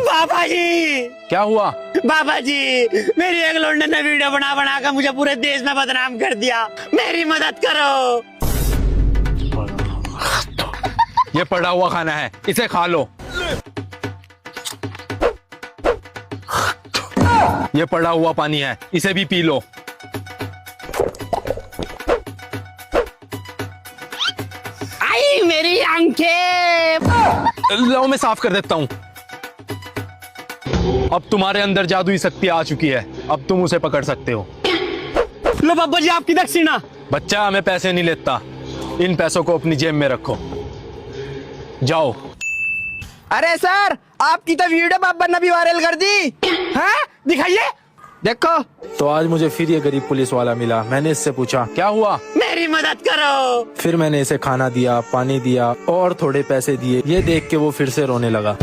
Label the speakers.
Speaker 1: बाबा जी,
Speaker 2: क्या हुआ?
Speaker 1: बाबा जी, मेरी एक लौंडे ने वीडियो बना बना कर मुझे पूरे देश में बदनाम कर दिया, मेरी मदद करो।
Speaker 2: ये पड़ा हुआ खाना है, इसे खा लो। ये पड़ा हुआ पानी है, इसे भी पी लो।
Speaker 1: आई मेरी आंखें।
Speaker 2: लो मैं साफ कर देता हूं। अब तुम्हारे अंदर जादुई शक्ति आ चुकी है, अब तुम उसे पकड़ सकते हो।
Speaker 1: लो बाबा जी, आपकी दक्षिणा।
Speaker 2: बच्चा, मैं पैसे नहीं लेता, इन पैसों को अपनी जेब में रखो, जाओ।
Speaker 3: अरे सर, आपकी तो वीडियो पापा ने भी वायरल कर दी है, दिखाइए देखो।
Speaker 2: तो आज मुझे फिर ये गरीब पुलिस वाला मिला। मैंने इससे पूछा क्या हुआ,
Speaker 1: मेरी मदद करो।
Speaker 2: फिर मैंने इसे खाना दिया, पानी दिया और थोड़े पैसे दिए। ये देख के वो फिर से रोने लगा।